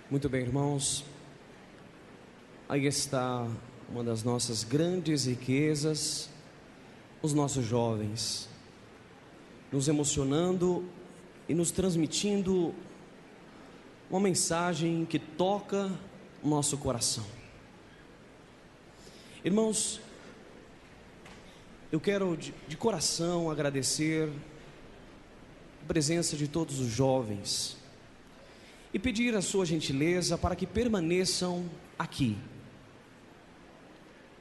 Muito bem, irmãos. Aí está uma das nossas grandes riquezas, os nossos jovens, nos emocionando e nos transmitindo uma mensagem que toca o nosso coração. Irmãos, eu quero de coração agradecer a presença de todos os jovens e pedir a sua gentileza para que permaneçam aqui.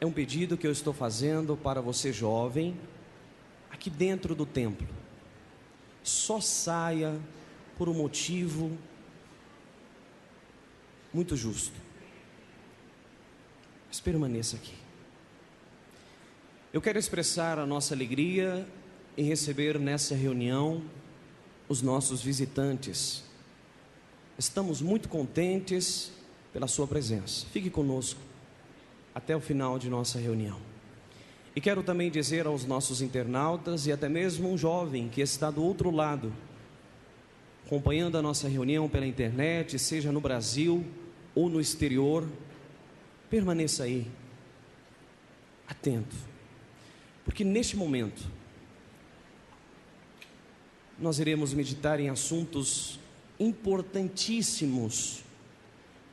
É um pedido que eu estou fazendo para você jovem, aqui dentro do templo. Só saia por um motivo muito justo, mas permaneça aqui. Eu quero expressar a nossa alegria em receber nessa reunião os nossos visitantes. Estamos muito contentes pela sua presença. Fique conosco até o final de nossa reunião. E quero também dizer aos nossos internautas e até mesmo um jovem que está do outro lado, acompanhando a nossa reunião pela internet, seja no Brasil ou no exterior, permaneça aí, atento, porque neste momento nós iremos meditar em assuntos importantíssimos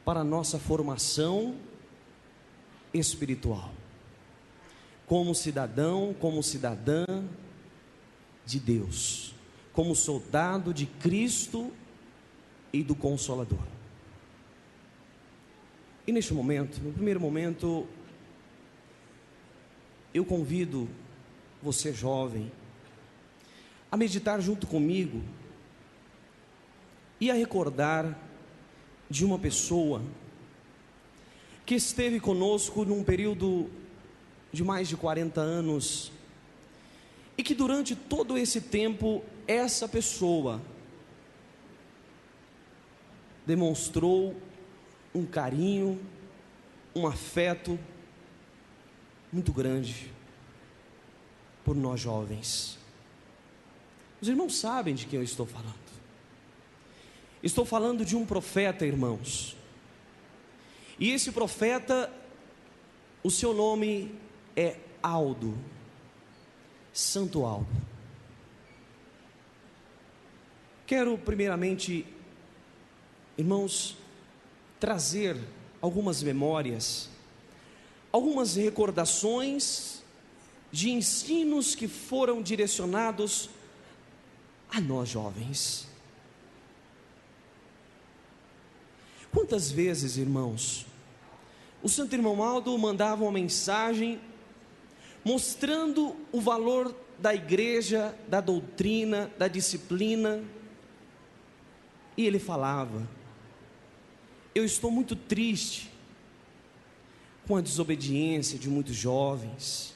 para a nossa formação espiritual, como cidadão, como cidadã de Deus, como soldado de Cristo e do Consolador. E neste momento, no primeiro momento, eu convido você jovem a meditar junto comigo e a recordar de uma pessoa que esteve conosco num período de mais de 40 anos e que durante todo esse tempo essa pessoa demonstrou um carinho, um afeto muito grande por nós jovens. Os irmãos sabem de quem eu estou falando. Estou falando de um profeta, irmãos. E esse profeta, o seu nome é Aldo, Santo Aldo. Quero primeiramente, irmãos, trazer algumas memórias, algumas recordações de ensinos que foram direcionados a nós jovens. Quantas vezes, irmãos, o Santo Irmão Aldo mandava uma mensagem mostrando o valor da igreja, da doutrina, da disciplina, e ele falava: eu estou muito triste com a desobediência de muitos jovens,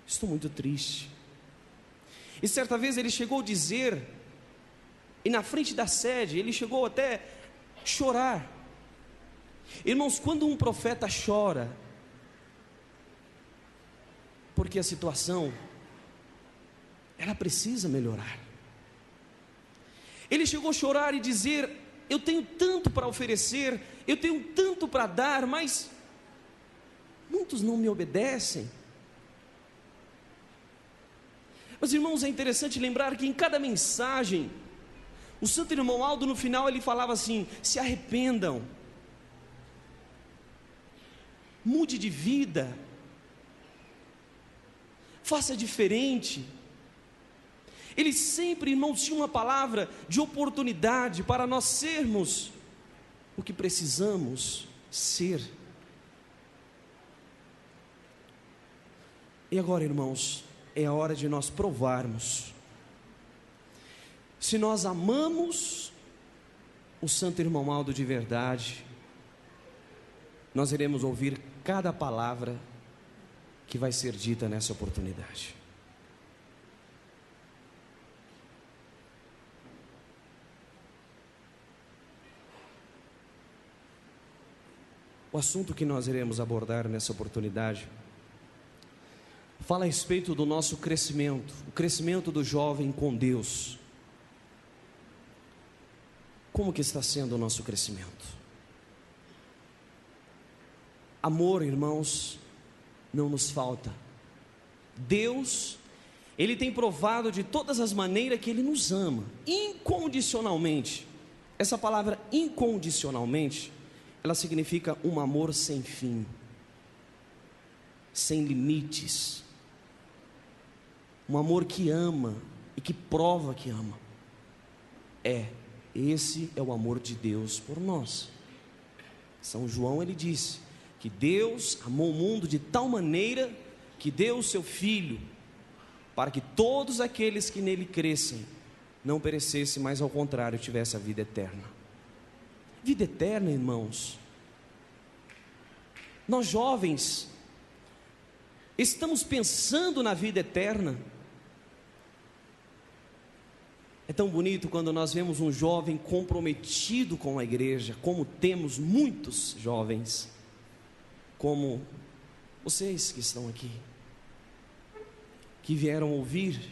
estou muito triste. E certa vez ele chegou a dizer, e na frente da sede, ele chegou até a chorar. Irmãos, quando um profeta chora, porque a situação, ela precisa melhorar. Ele chegou a chorar e dizer: eu tenho tanto para oferecer, eu tenho tanto para dar, mas muitos não me obedecem. Mas, irmãos, é interessante lembrar que em cada mensagem, o Santo Irmão Aldo, no final, ele falava assim: se arrependam, mude de vida, faça diferente. Ele sempre, irmãos, tinha uma palavra de oportunidade para nós sermos o que precisamos ser. E agora, irmãos, é a hora de nós provarmos se nós amamos o Santo Irmão Aldo de verdade. Nós iremos ouvir cada palavra que vai ser dita nessa oportunidade. O assunto que nós iremos abordar nessa oportunidade fala a respeito do nosso crescimento, o crescimento do jovem com Deus. como que está sendo o nosso crescimento? Amor, irmãos, não nos falta. Deus, Ele tem provado de todas as maneiras que Ele nos ama, incondicionalmente. Essa palavra incondicionalmente, ela significa um amor sem fim, sem limites, um amor que ama e que prova que ama. Esse é o amor de Deus por nós. São João, ele disse que Deus amou o mundo de tal maneira que deu o seu Filho, para que todos aqueles que nele crescem não perecessem, mas ao contrário, tivessem a vida eterna. Vida eterna, irmãos. Nós jovens estamos pensando na vida eterna. É tão bonito quando nós vemos um jovem comprometido com a igreja, como temos muitos jovens, como vocês que estão aqui, que vieram ouvir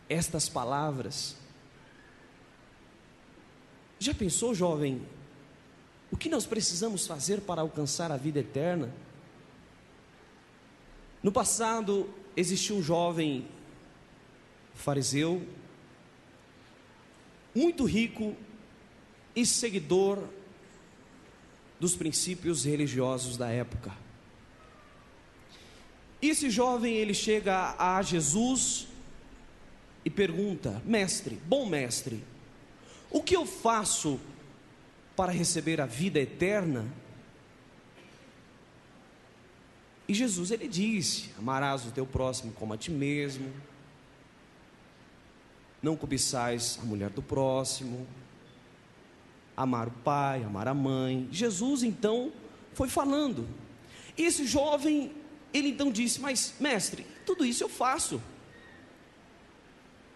estas palavras. Já pensou, jovem, o que nós precisamos fazer para alcançar a vida eterna? No passado, existia um jovem fariseu, muito rico e seguidor dos princípios religiosos da época. Esse jovem, ele chega a Jesus e pergunta: mestre, bom mestre, o que eu faço para receber a vida eterna? E Jesus, ele disse: amarás o teu próximo como a ti mesmo, não cobiçais a mulher do próximo, amar o pai, amar a mãe. Jesus então foi falando. E esse jovem, ele então disse: mas mestre, tudo isso eu faço.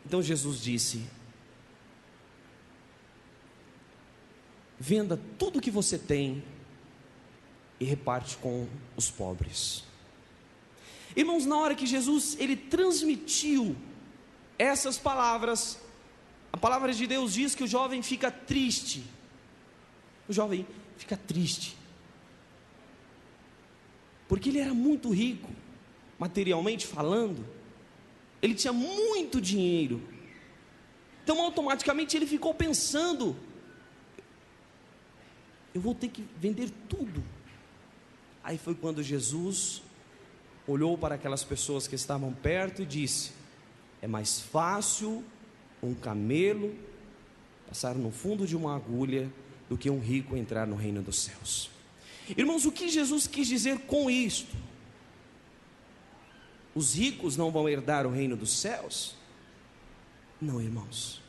Então Jesus disse: venda tudo que você tem e reparte com os pobres. Irmãos, na hora que Jesus, ele transmitiu essas palavras, a palavra de Deus diz que o jovem fica triste. O jovem fica triste, porque ele era muito rico, materialmente falando, ele tinha muito dinheiro. Então automaticamente ele ficou pensando: eu vou ter que vender tudo. Aí foi quando Jesus olhou para aquelas pessoas que estavam perto e disse: é mais fácil um camelo passar no fundo de uma agulha do que um rico entrar no reino dos céus. Irmãos, o que Jesus quis dizer com isto? Os ricos não vão herdar o reino dos céus? Não, irmãos.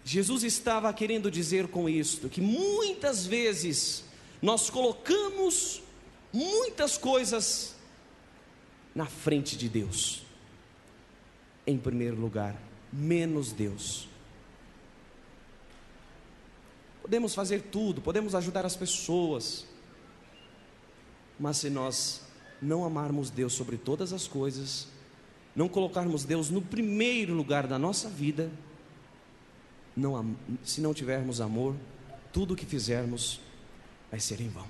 Jesus estava querendo dizer com isto que muitas vezes nós colocamos muitas coisas na frente de Deus, em primeiro lugar, menos Deus. Podemos fazer tudo, podemos ajudar as pessoas, mas se nós não amarmos Deus sobre todas as coisas, não colocarmos Deus no primeiro lugar da nossa vida, se não tivermos amor, tudo o que fizermos vai ser em vão.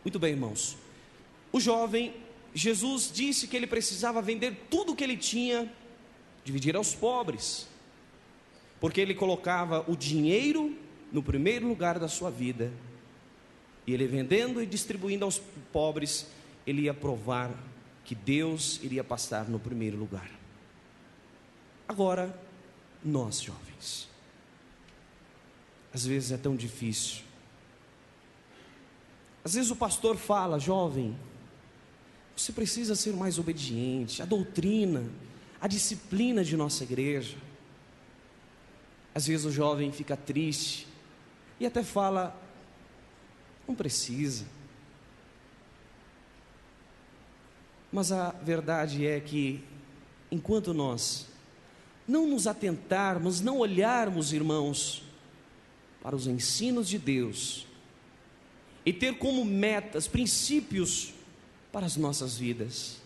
Muito bem, irmãos. O jovem, Jesus disse que ele precisava vender tudo o que ele tinha, dividir aos pobres, porque ele colocava o dinheiro no primeiro lugar da sua vida, e ele vendendo e distribuindo aos pobres, ele ia provar que Deus iria passar no primeiro lugar. Agora, nós jovens, às vezes é tão difícil. Às vezes o pastor fala: jovem, você precisa ser mais obediente, a doutrina, a disciplina de nossa igreja. Às vezes o jovem fica triste e até fala: não precisa. Mas a verdade é que, enquanto nós não nos atentarmos, não olharmos, irmãos, para os ensinos de Deus, e ter como metas, princípios para as nossas vidas,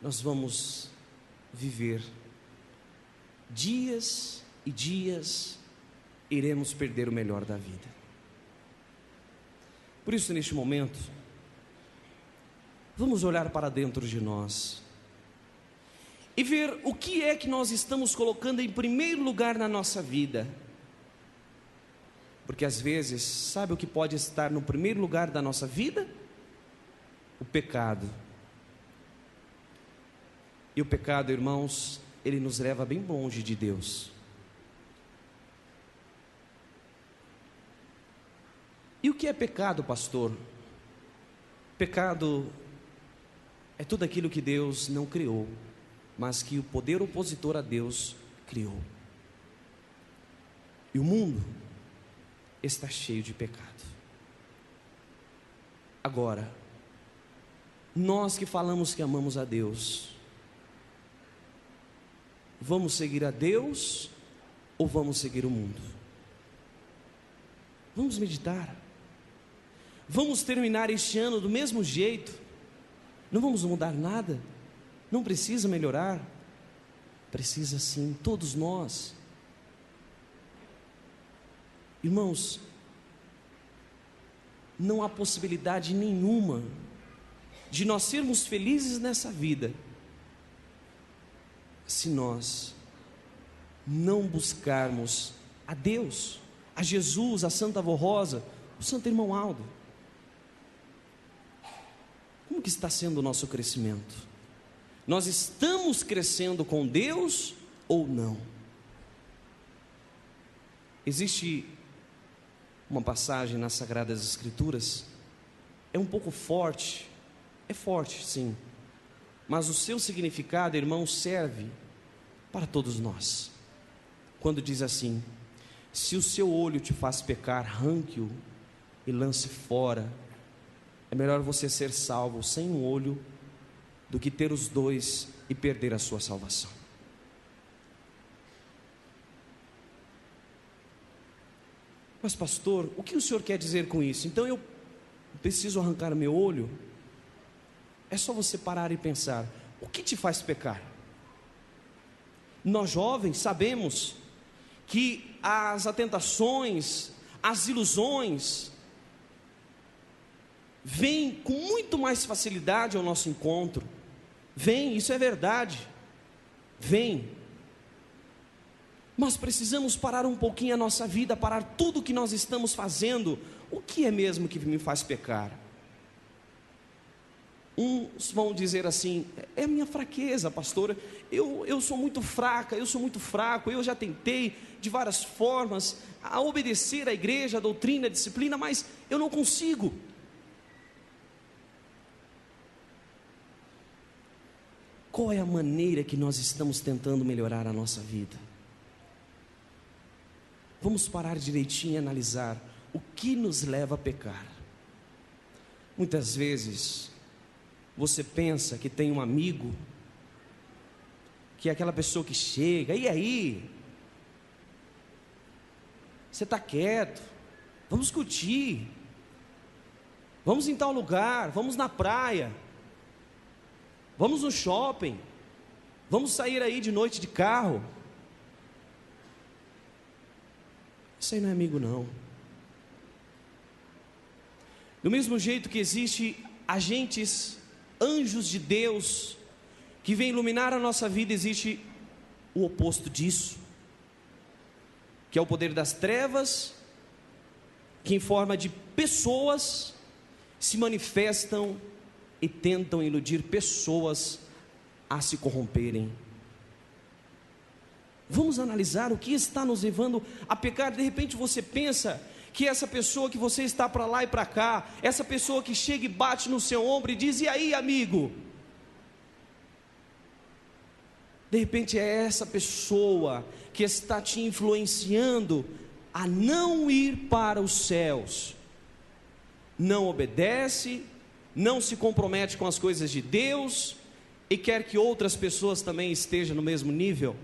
nós vamos viver dias e dias iremos perder o melhor da vida. Por isso, neste momento, vamos olhar para dentro de nós e ver o que é que nós estamos colocando em primeiro lugar na nossa vida. Porque às vezes, sabe o que pode estar no primeiro lugar da nossa vida? O pecado. E o pecado, irmãos, ele nos leva bem longe de Deus. E o que é pecado, pastor? Pecado é tudo aquilo que Deus não criou, mas que o poder opositor a Deus criou. E o mundo está cheio de pecado. Agora, nós que falamos que amamos a Deus, vamos seguir a Deus ou vamos seguir o mundo? Vamos meditar. Vamos terminar este ano do mesmo jeito? Não vamos mudar nada? Não precisa melhorar? Precisa sim, todos nós. Irmãos, não há possibilidade nenhuma de nós sermos felizes nessa vida se nós não buscarmos a Deus, a Jesus, a Santa Avó Rosa, o Santo Irmão Aldo. Como que está sendo o nosso crescimento? Nós estamos crescendo com Deus ou não? Existe uma passagem nas Sagradas Escrituras, é um pouco forte, é forte sim, mas o seu significado, irmão, serve para todos nós. Quando diz assim: se o seu olho te faz pecar, arranque-o e lance fora. É melhor você ser salvo sem um olho do que ter os dois e perder a sua salvação. Mas pastor, o que o senhor quer dizer com isso? Então eu preciso arrancar meu olho? É só você parar e pensar: o que te faz pecar? Nós jovens sabemos que as tentações, as ilusões vêm com muito mais facilidade ao nosso encontro. Vem, isso é verdade, vem. Mas precisamos parar um pouquinho a nossa vida, parar tudo o que nós estamos fazendo. O que é mesmo que me faz pecar? Uns vão dizer assim: é a minha fraqueza, pastor, eu sou muito fraca, eu sou muito fraco, eu já tentei de várias formas a obedecer à igreja, a doutrina, a disciplina, mas eu não consigo. Qual é a maneira que nós estamos tentando melhorar a nossa vida? Vamos parar direitinho e analisar o que nos leva a pecar. Muitas vezes você pensa que tem um amigo, que é aquela pessoa que chega: e aí? Você está quieto? Vamos curtir, vamos em tal lugar, vamos na praia, vamos no shopping, vamos sair aí de noite de carro. Isso aí não é amigo não. Do mesmo jeito que existe agentes, anjos de Deus, que vêm iluminar a nossa vida, existe o oposto disso, que é o poder das trevas, que em forma de pessoas se manifestam e tentam iludir pessoas a se corromperem. Vamos analisar o que está nos levando a pecar. De repente você pensa que essa pessoa que você está para lá e para cá, essa pessoa que chega e bate no seu ombro e diz: e aí, amigo? De repente é essa pessoa que está te influenciando a não ir para os céus. Não obedece, não se compromete com as coisas de Deus e quer que outras pessoas também estejam no mesmo nível.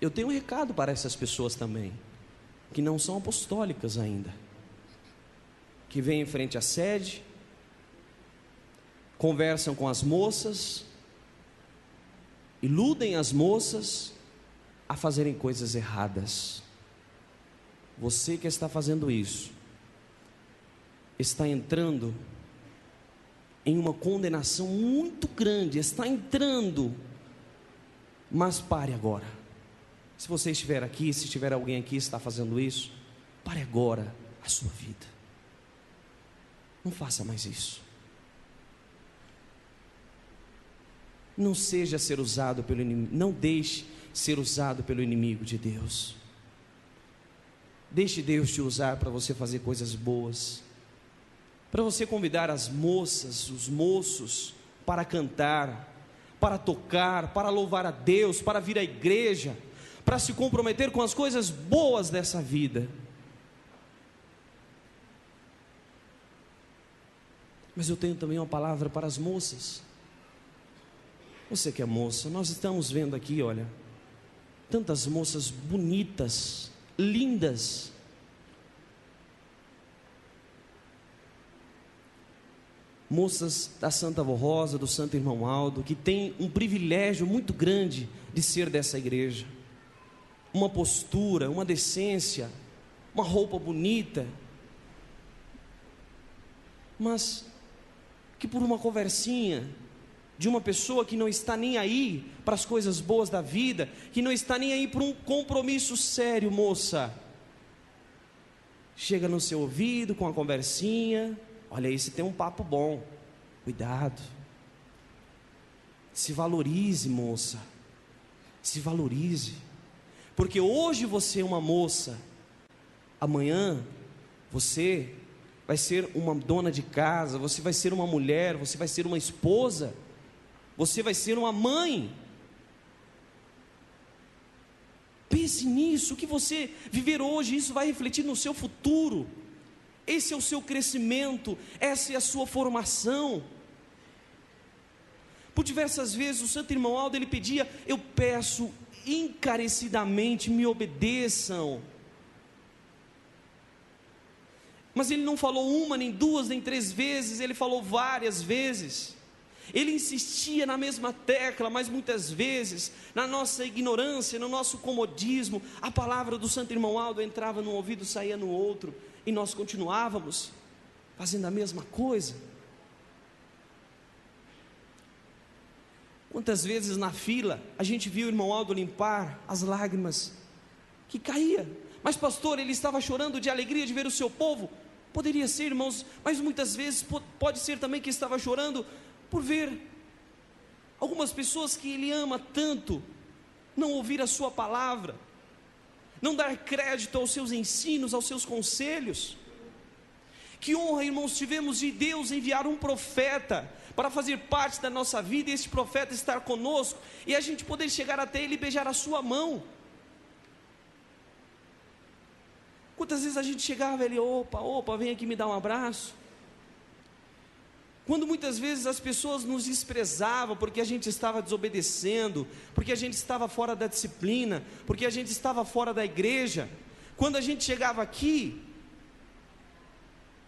Eu tenho um recado para essas pessoas também, que não são apostólicas ainda, que vêm em frente à sede, conversam com as moças, iludem as moças a fazerem coisas erradas. Você que está fazendo isso, está entrando em uma condenação muito grande, está entrando, mas pare agora. Se você estiver aqui, se tiver alguém aqui que está fazendo isso, pare agora a sua vida. Não faça mais isso. Não seja ser usado pelo inimigo, não deixe ser usado pelo inimigo de Deus. Deixe Deus te usar para você fazer coisas boas, para você convidar as moças, os moços para cantar, para tocar, para louvar a Deus, para vir à igreja, para se comprometer com as coisas boas dessa vida. Mas eu tenho também uma palavra para as moças. Você que é moça, nós estamos vendo aqui, olha, tantas moças bonitas, lindas. Moças da Santa Avó Rosa, do Santo Irmão Aldo, que tem um privilégio muito grande de ser dessa igreja. Uma postura, uma decência, uma roupa bonita, mas que por uma conversinha de uma pessoa que não está nem aí para as coisas boas da vida, que não está nem aí para um compromisso sério, moça, chega no seu ouvido com a conversinha: olha aí, se tem um papo bom, cuidado, se valorize, moça, se valorize, porque hoje você é uma moça, amanhã você vai ser uma dona de casa, você vai ser uma mulher, você vai ser uma esposa, você vai ser uma mãe. Pense nisso, o que você viver hoje, isso vai refletir no seu futuro. Esse é o seu crescimento, essa é a sua formação. Por diversas vezes o Santo Irmão Aldo, ele pedia: eu peço encarecidamente, me obedeçam. Mas ele não falou uma, nem duas, nem três vezes, ele falou várias vezes. Ele insistia na mesma tecla, mas muitas vezes, na nossa ignorância, no nosso comodismo, a palavra do Santo Irmão Aldo entrava num ouvido, saía no outro, e nós continuávamos fazendo a mesma coisa. Quantas vezes na fila a gente viu o Irmão Aldo limpar as lágrimas que caía, mas pastor, ele estava chorando de alegria de ver o seu povo. Poderia ser, irmãos, mas muitas vezes pode ser também que estava chorando por ver algumas pessoas que ele ama tanto não ouvir a sua palavra, não dar crédito aos seus ensinos, aos seus conselhos. Que honra, irmãos, tivemos de Deus enviar um profeta para fazer parte da nossa vida, e este profeta estar conosco, e a gente poder chegar até ele e beijar a sua mão. Quantas vezes a gente chegava, ele: opa, vem aqui me dar um abraço. Quando muitas vezes as pessoas nos desprezavam porque a gente estava desobedecendo, porque a gente estava fora da disciplina, porque a gente estava fora da igreja, quando a gente chegava aqui,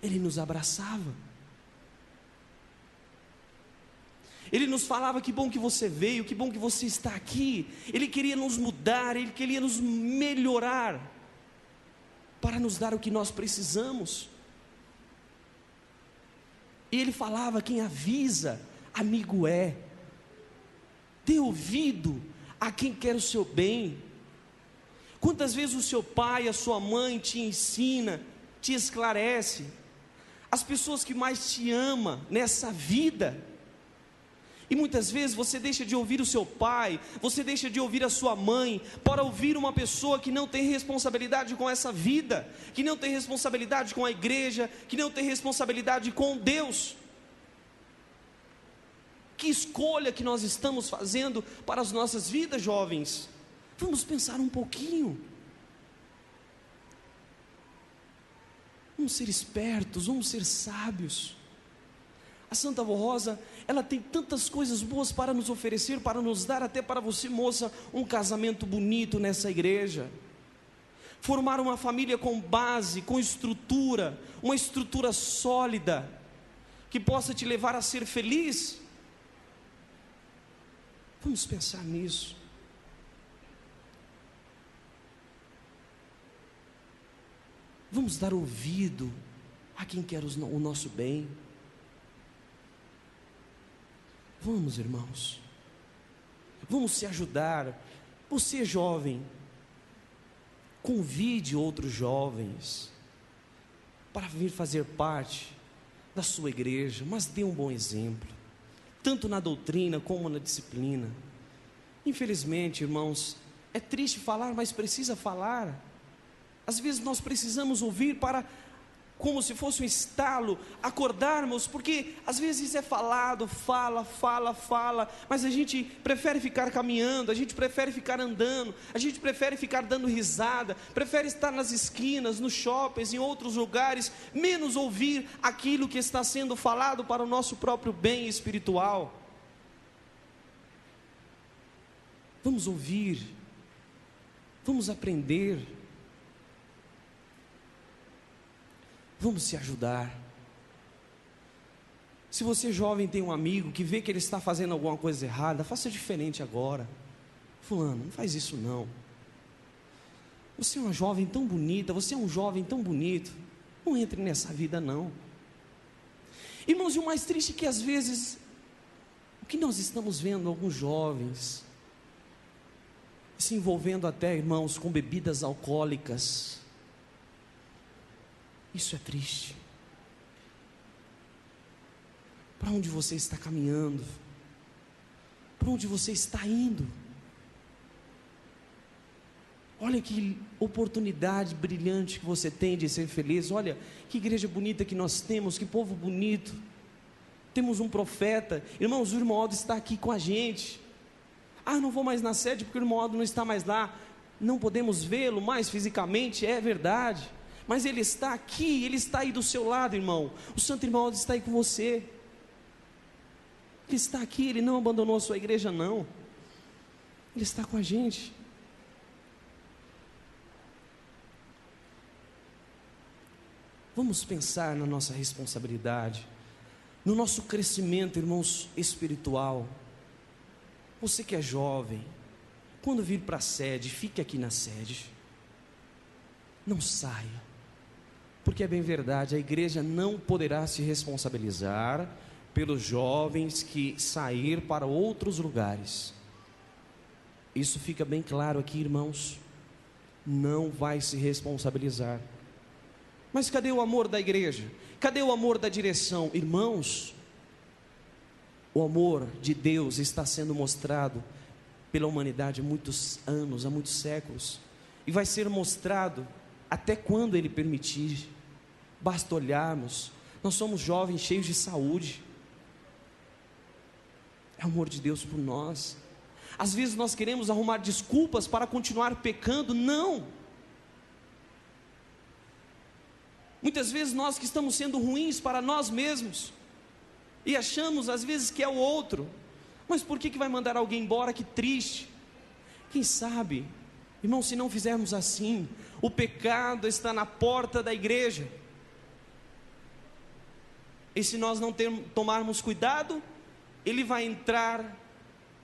ele nos abraçava, ele nos falava: que bom que você veio, que bom que você está aqui. Ele queria nos mudar, ele queria nos melhorar, para nos dar o que nós precisamos. E ele falava: quem avisa, amigo é. Dê ouvido a quem quer o seu bem. Quantas vezes o seu pai, a sua mãe te ensina, te esclarece, as pessoas que mais te amam nessa vida, e muitas vezes você deixa de ouvir o seu pai, você deixa de ouvir a sua mãe, para ouvir uma pessoa que não tem responsabilidade com essa vida, que não tem responsabilidade com a igreja, que não tem responsabilidade com Deus. Que escolha que nós estamos fazendo para as nossas vidas, jovens? Vamos pensar um pouquinho. Vamos ser espertos, vamos ser sábios. A Santa Avó Rosa, ela tem tantas coisas boas para nos oferecer, para nos dar, até para você, moça, um casamento bonito nessa igreja. Formar uma família com base, com estrutura, uma estrutura sólida, que possa te levar a ser feliz. Vamos pensar nisso. Vamos dar ouvido a quem quer o nosso bem. Vamos, irmãos. Vamos se ajudar. Você, jovem, convide outros jovens para vir fazer parte da sua igreja, mas dê um bom exemplo, tanto na doutrina como na disciplina. Infelizmente, irmãos, é triste falar, mas precisa falar. Às vezes nós precisamos ouvir para, como se fosse um estalo, acordarmos, porque às vezes é falado, fala, mas a gente prefere ficar caminhando, a gente prefere ficar andando, a gente prefere ficar dando risada, prefere estar nas esquinas, nos shoppings, em outros lugares, menos ouvir aquilo que está sendo falado para o nosso próprio bem espiritual. Vamos ouvir, vamos aprender, vamos se ajudar. Se você, jovem, tem um amigo que vê que ele está fazendo alguma coisa errada, faça diferente agora. Fulano, não faz isso não. Você é uma jovem tão bonita, você é um jovem tão bonito, não entre nessa vida não. Irmãos, e o mais triste é que às vezes, o que nós estamos vendo alguns jovens se envolvendo até, irmãos, com bebidas alcoólicas. Isso é triste. Para onde você está caminhando? Para onde você está indo? Olha que oportunidade brilhante que você tem de ser feliz. Olha que igreja bonita que nós temos, que povo bonito. Temos um profeta. Irmãos, o irmão Aldo está aqui com a gente. Ah, não vou mais na sede porque o irmão Aldo não está mais lá. Não podemos vê-lo mais fisicamente, é verdade. Mas ele está aqui, ele está aí do seu lado, irmão. O santo irmão Aldo está aí com você. Ele está aqui, ele não abandonou a sua igreja não. Ele está com a gente. Vamos pensar na nossa responsabilidade, no nosso crescimento, irmãos, espiritual. Você que é jovem, quando vir para a sede, fique aqui na sede. Não saia, porque é bem verdade, a igreja não poderá se responsabilizar pelos jovens que sair para outros lugares. Isso fica bem claro aqui, irmãos. Não vai se responsabilizar. Mas cadê o amor da igreja? Cadê o amor da direção? Irmãos, o amor de Deus está sendo mostrado pela humanidade há muitos anos, há muitos séculos, e vai ser mostrado até quando Ele permitir. Basta olharmos, nós somos jovens cheios de saúde, é o amor de Deus por nós. Às vezes nós queremos arrumar desculpas para continuar pecando, não. Muitas vezes nós que estamos sendo ruins para nós mesmos, e achamos às vezes que é o outro, mas por que vai mandar alguém embora? Que triste. Quem sabe, irmão, se não fizermos assim, o pecado está na porta da igreja, e se nós não tomarmos cuidado, ele vai entrar,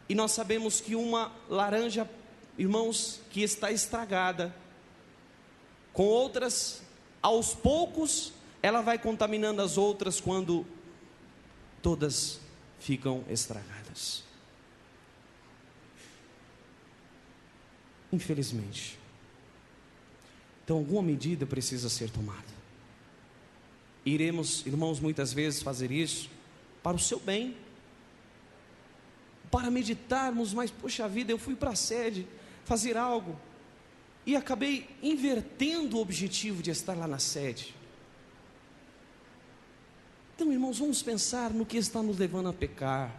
e nós sabemos que uma laranja, irmãos, que está estragada, com outras, aos poucos, ela vai contaminando as outras, quando todas ficam estragadas. Infelizmente. Então alguma medida precisa ser tomada. Iremos, irmãos, muitas vezes fazer isso para o seu bem, para meditarmos, mas poxa vida, eu fui para a sede fazer algo e acabei invertendo o objetivo de estar lá na sede. Então, irmãos, vamos pensar no que está nos levando a pecar.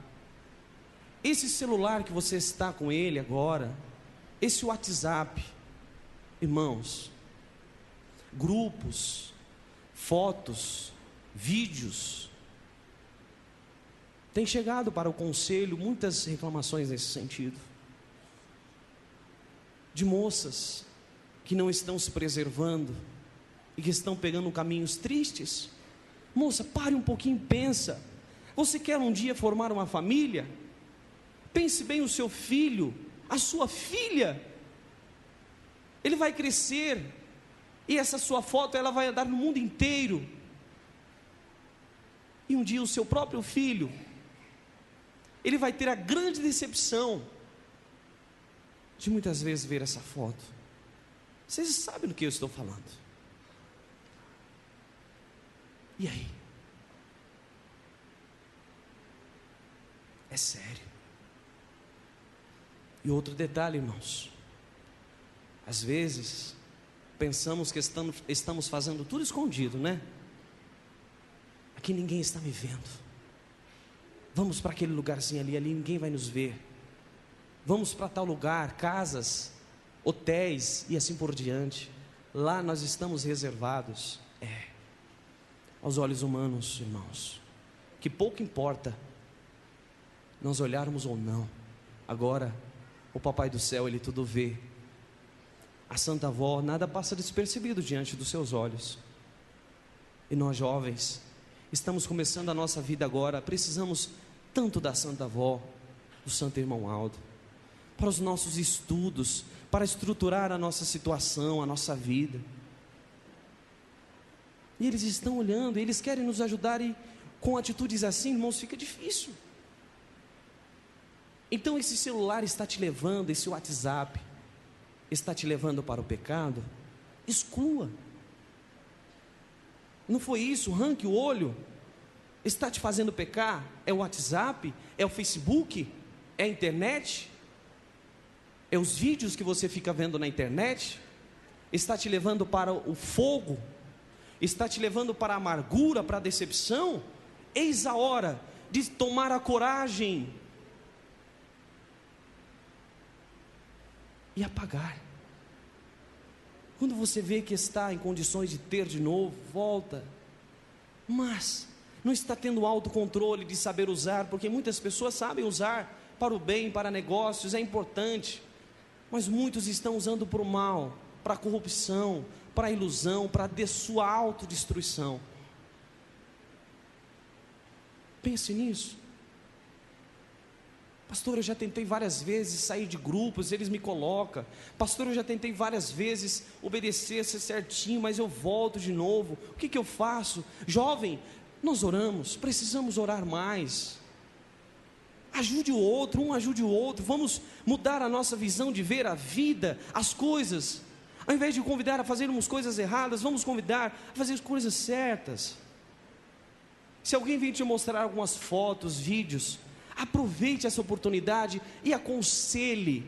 Esse celular que você está com ele agora, esse WhatsApp, irmãos, grupos, fotos, vídeos, tem chegado para o conselho muitas reclamações nesse sentido, de moças que não estão se preservando e que estão pegando caminhos tristes, Moça, pare um pouquinho e pensa. Você quer um dia formar uma família? Pense bem o seu filho, a sua filha. Ele vai crescer, e essa sua foto ela vai andar no mundo inteiro. E um dia o seu próprio filho, ele vai ter a grande decepção de muitas vezes ver essa foto. Vocês sabem do que eu estou falando. E aí? É sério. E outro detalhe, irmãos. Às vezes, pensamos que estamos fazendo tudo escondido, né? Aqui ninguém está me vendo. Vamos para aquele lugarzinho ali ninguém vai nos ver. Vamos para tal lugar, casas, hotéis e assim por diante. Lá nós estamos reservados. Aos olhos humanos, irmãos, que pouco importa nós olharmos ou não. Agora, o Papai do Céu, Ele tudo vê. A Santa Avó, nada passa despercebido diante dos seus olhos. E nós jovens, estamos começando a nossa vida agora, precisamos tanto da Santa Avó, do Santo Irmão Aldo, para os nossos estudos, para estruturar a nossa situação, a nossa vida. E eles estão olhando, eles querem nos ajudar, e com atitudes assim, irmãos, fica difícil. Então esse celular está te levando, esse WhatsApp está te levando para o pecado, exclua. Não foi isso? Arranque o olho. Está te fazendo pecar? É o WhatsApp? É o Facebook? É a internet? É os vídeos que você fica vendo na internet? Está te levando para o fogo? Está te levando para a amargura, para a decepção? Eis a hora de tomar a coragem e apagar. Quando você vê que está em condições de ter de novo, volta. Mas não está tendo autocontrole de saber usar, porque muitas pessoas sabem usar para o bem, para negócios, é importante, mas muitos estão usando para o mal, para a corrupção, para a ilusão, para a sua autodestruição. Pense nisso. Pastor, eu já tentei várias vezes sair de grupos, eles me colocam. Pastor, eu já tentei várias vezes obedecer, ser certinho, mas eu volto de novo. O que eu faço? Jovem, nós oramos, precisamos orar mais. Ajude o outro, um ajude o outro. Vamos mudar a nossa visão de ver a vida, as coisas. Ao invés de convidar a fazermos coisas erradas, vamos convidar a fazer as coisas certas. Se alguém vir te mostrar algumas fotos, vídeos, aproveite essa oportunidade e aconselhe.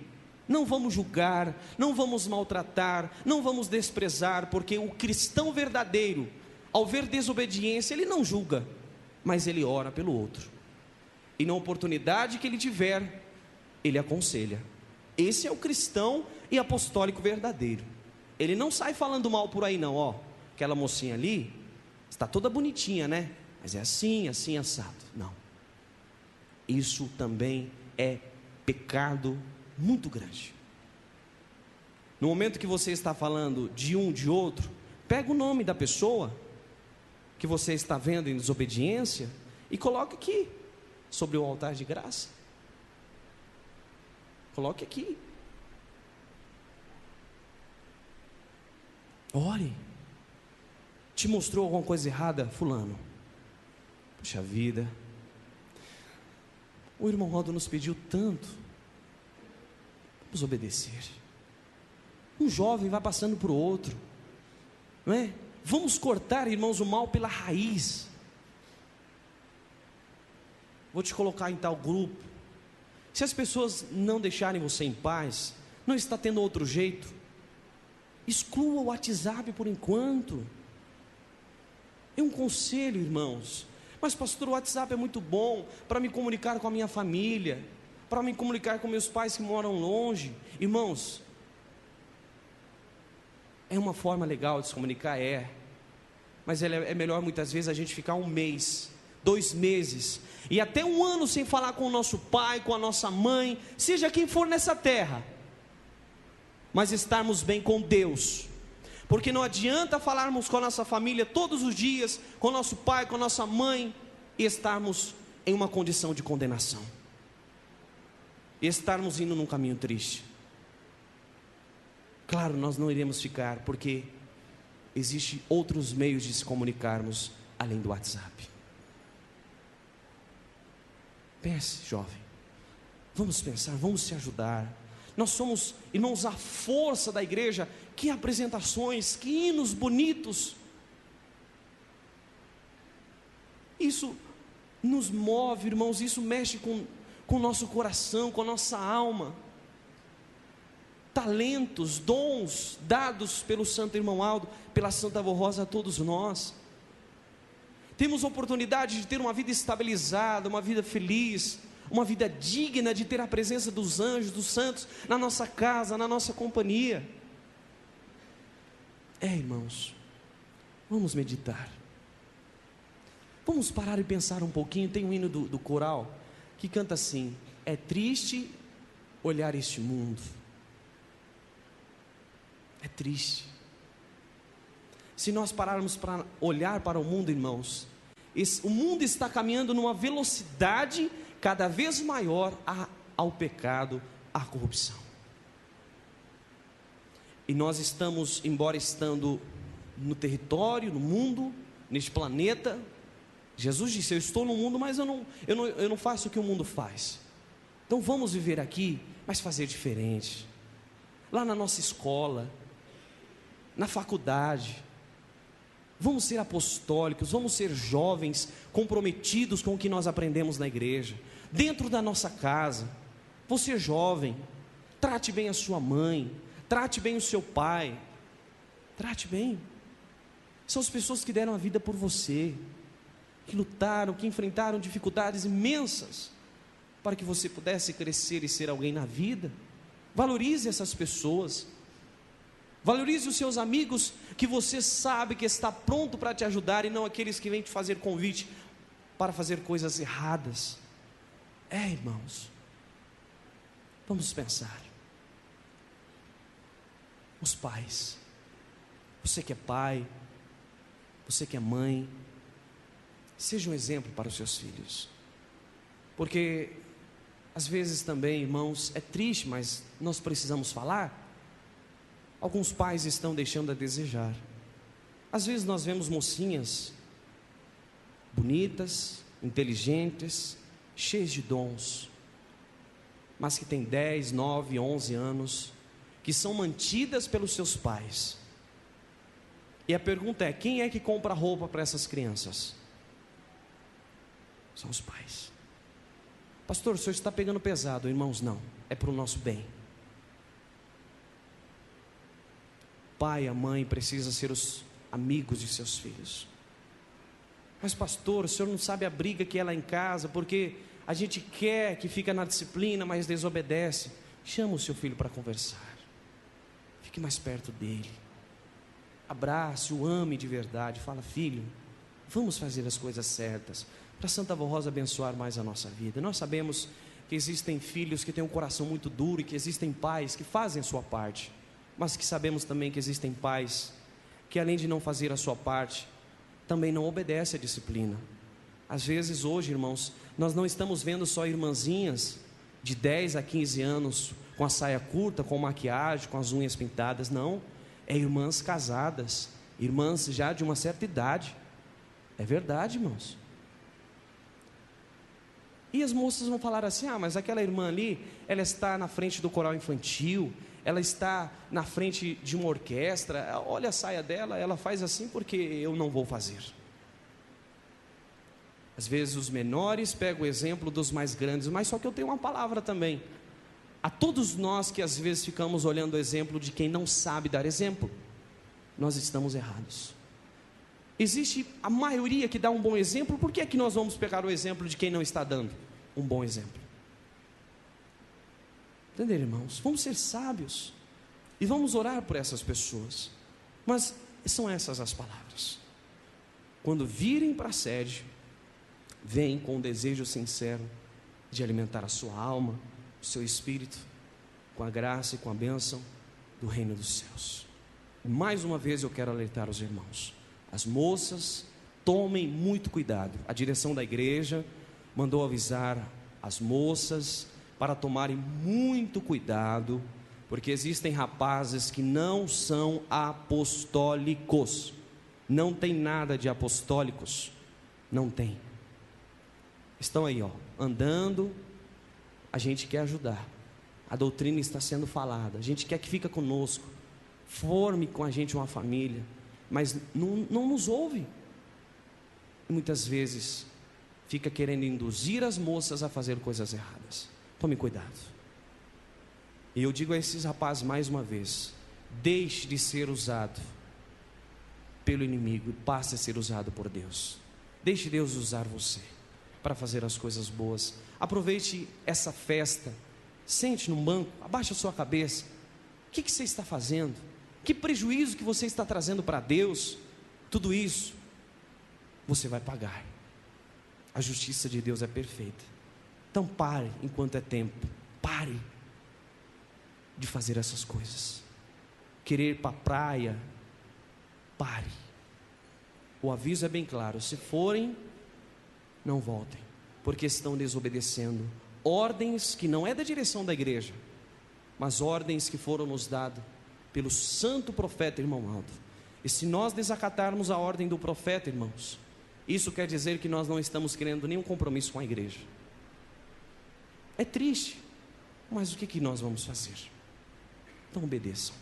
Não vamos julgar, não vamos maltratar, não vamos desprezar, porque o cristão verdadeiro, ao ver desobediência, ele não julga, mas ele ora pelo outro. E na oportunidade que ele tiver, ele aconselha. Esse é o cristão e apostólico verdadeiro. Ele não sai falando mal por aí não, ó. Aquela mocinha ali, está toda bonitinha, né? Mas é assim, assim, assado. Não. Isso também é pecado muito grande. No momento que você está falando de um, de outro, pega o nome da pessoa que você está vendo em desobediência e coloque aqui, sobre o altar de graça. Coloque aqui. Ore. Te mostrou alguma coisa errada, fulano? Puxa vida, o irmão Aldo nos pediu tanto. Vamos obedecer. Um jovem vai passando para o outro, não é? Vamos cortar, irmãos, o mal pela raiz. Vou te colocar em tal grupo. Se as pessoas não deixarem você em paz, não está tendo outro jeito, exclua o WhatsApp por enquanto. É um conselho, irmãos. Mas pastor, o WhatsApp é muito bom para me comunicar com a minha família, para me comunicar com meus pais que moram longe. Irmãos, é uma forma legal de se comunicar, mas é melhor muitas vezes a gente ficar 1 mês, 2 meses, e até 1 ano sem falar com o nosso pai, com a nossa mãe, seja quem for nessa terra, mas estarmos bem com Deus. porque não adianta falarmos com a nossa família todos os dias, com o nosso pai, com a nossa mãe, e estarmos em uma condição de condenação, e estarmos indo num caminho triste. Claro, nós não iremos ficar, porque existem outros meios de se comunicarmos além do WhatsApp. Pense, jovem, vamos pensar, vamos se ajudar. Nós somos, irmãos, a força da igreja. Que apresentações, que hinos bonitos. Isso nos move, irmãos, isso mexe com o nosso coração, com a nossa alma. Talentos, dons dados pelo santo irmão Aldo, pela santa avó Rosa a todos nós. Temos oportunidade de ter uma vida estabilizada, uma vida feliz, uma vida digna de ter a presença dos anjos, dos santos, na nossa casa, na nossa companhia. Irmãos, vamos meditar. Vamos parar e pensar um pouquinho. Tem um hino do coral que canta assim: é triste olhar este mundo. É triste. Se nós pararmos para olhar para o mundo, irmãos, o mundo está caminhando numa velocidade cada vez maior ao pecado, à corrupção. E nós estamos, embora estando no território, no mundo, neste planeta, Jesus disse: eu estou no mundo, mas eu não faço o que o mundo faz. Então vamos viver aqui, mas fazer diferente. Lá na nossa escola, na faculdade, vamos ser apostólicos, vamos ser jovens comprometidos com o que nós aprendemos na igreja. Dentro da nossa casa, você jovem, trate bem a sua mãe, trate bem o seu pai, trate bem. São as pessoas que deram a vida por você, que lutaram, que enfrentaram dificuldades imensas, para que você pudesse crescer e ser alguém na vida. Valorize essas pessoas. Valorize os seus amigos, que você sabe que está pronto para te ajudar, e não aqueles que vêm te fazer convite para fazer coisas erradas. Irmãos, vamos pensar. Os pais, você que é pai, você que é mãe, seja um exemplo para os seus filhos. Porque às vezes também, irmãos, é triste, mas nós precisamos falar. Alguns pais estão deixando a desejar. Às vezes nós vemos mocinhas bonitas, inteligentes, cheias de dons, mas que têm 10, 9, 11 anos, que são mantidas pelos seus pais. E a pergunta é: quem é que compra roupa para essas crianças? São os pais. Pastor, o senhor está pegando pesado. Irmãos, não, é para o nosso bem. Pai, a mãe precisa ser os amigos de seus filhos. Mas pastor, o senhor não sabe a briga que é lá em casa, porque a gente quer que fica na disciplina, mas desobedece. Chama o seu filho para conversar. Fique mais perto dele. Abrace, o ame de verdade. Fala: filho, vamos fazer as coisas certas, para Santa Avó Rosa abençoar mais a nossa vida. Nós sabemos que existem filhos que têm um coração muito duro, e que existem pais que fazem a sua parte, mas que sabemos também que existem pais que, além de não fazer a sua parte, também não obedecem à disciplina. Às vezes hoje, irmãos, nós não estamos vendo só irmãzinhas de 10 a 15 anos com a saia curta, com maquiagem, com as unhas pintadas. Não, é irmãs casadas, irmãs já de uma certa idade. É verdade, irmãos. E as moças vão falar assim: ah, mas aquela irmã ali, ela está na frente do coral infantil, ela está na frente de uma orquestra, olha a saia dela, ela faz assim porque eu não vou fazer. Às vezes os menores pegam o exemplo dos mais grandes, mas só que eu tenho uma palavra também a todos nós que às vezes ficamos olhando o exemplo de quem não sabe dar exemplo. Nós estamos errados. Existe a maioria que dá um bom exemplo. Por que é que nós vamos pegar o exemplo de quem não está dando um bom exemplo? Entender, irmãos? Vamos ser sábios e vamos orar por essas pessoas. Mas são essas as palavras. Quando virem para a sede, vem com um desejo sincero de alimentar a sua alma, o seu espírito, com a graça e com a bênção do reino dos céus. Mais uma vez eu quero alertar os irmãos. As moças, tomem muito cuidado. A direção da igreja mandou avisar as moças para tomarem muito cuidado, porque existem rapazes que não são apostólicos. Não tem nada de apostólicos. Não tem. Estão aí, andando. A gente quer ajudar. A doutrina está sendo falada. A gente quer que fique conosco. Forme com a gente uma família. Mas não nos ouve. E muitas vezes fica querendo induzir as moças a fazer coisas erradas. Tome cuidado. E eu digo a esses rapazes mais uma vez: deixe de ser usado pelo inimigo e passe a ser usado por Deus. Deixe Deus usar você para fazer as coisas boas. Aproveite essa festa. Sente num banco, abaixe a sua cabeça. O que você está fazendo? Que prejuízo que você está trazendo para Deus? Tudo isso você vai pagar. A justiça de Deus é perfeita. Então pare enquanto é tempo. Pare de fazer essas coisas. Querer ir para a praia, pare. O aviso é bem claro: se forem, não voltem, porque estão desobedecendo ordens que não é da direção da igreja, mas ordens que foram nos dadas pelo santo profeta, irmão Aldo. E se nós desacatarmos a ordem do profeta, irmãos, isso quer dizer que nós não estamos querendo nenhum compromisso com a igreja. É triste, mas o que nós vamos fazer? Então obedeçam.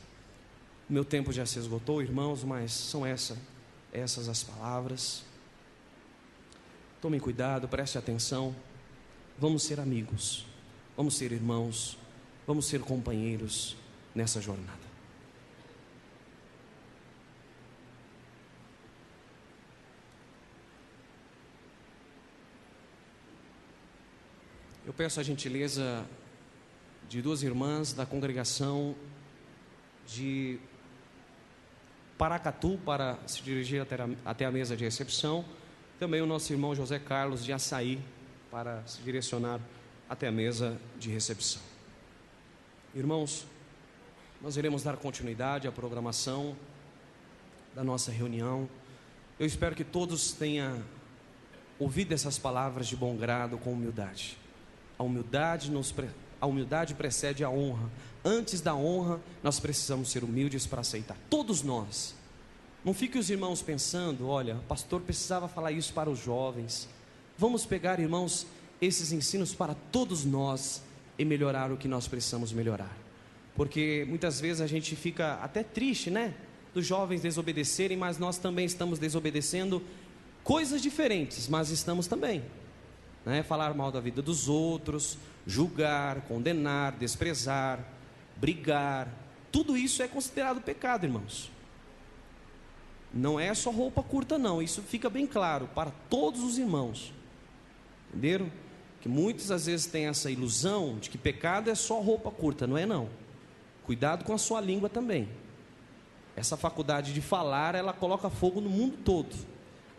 O meu tempo já se esgotou, irmãos, mas são essas as palavras. Tomem cuidado, prestem atenção. Vamos ser amigos, vamos ser irmãos, vamos ser companheiros nessa jornada. Eu peço a gentileza de duas irmãs da congregação de Paracatu para se dirigir até a mesa de recepção. Também o nosso irmão José Carlos de Açaí para se direcionar até a mesa de recepção. Irmãos, nós iremos dar continuidade à programação da nossa reunião. Eu espero que todos tenham ouvido essas palavras de bom grado, com humildade. A humildade precede a honra. Antes da honra, nós precisamos ser humildes para aceitar. Todos nós. Não fiquem os irmãos pensando: olha, o pastor precisava falar isso para os jovens. Vamos pegar, irmãos, esses ensinos para todos nós e melhorar o que nós precisamos melhorar. Porque muitas vezes a gente fica até triste, né? Dos jovens desobedecerem, mas nós também estamos desobedecendo coisas diferentes, mas estamos também, né? Falar mal da vida dos outros, julgar, condenar, desprezar, brigar, tudo isso é considerado pecado, irmãos. Não é só roupa curta não, isso fica bem claro para todos os irmãos. Entenderam? Que muitas às vezes têm essa ilusão de que pecado é só roupa curta. Não é não. Cuidado com a sua língua também. Essa faculdade de falar, ela coloca fogo no mundo todo.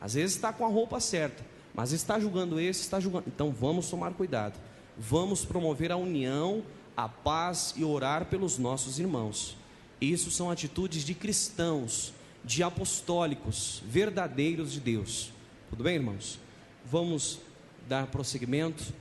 Às vezes está com a roupa certa, mas está julgando esse, está julgando. Então vamos tomar cuidado. Vamos promover a união, a paz e orar pelos nossos irmãos. Isso são atitudes de cristãos, de apostólicos, verdadeiros de Deus. Tudo bem, irmãos? Vamos dar prosseguimento.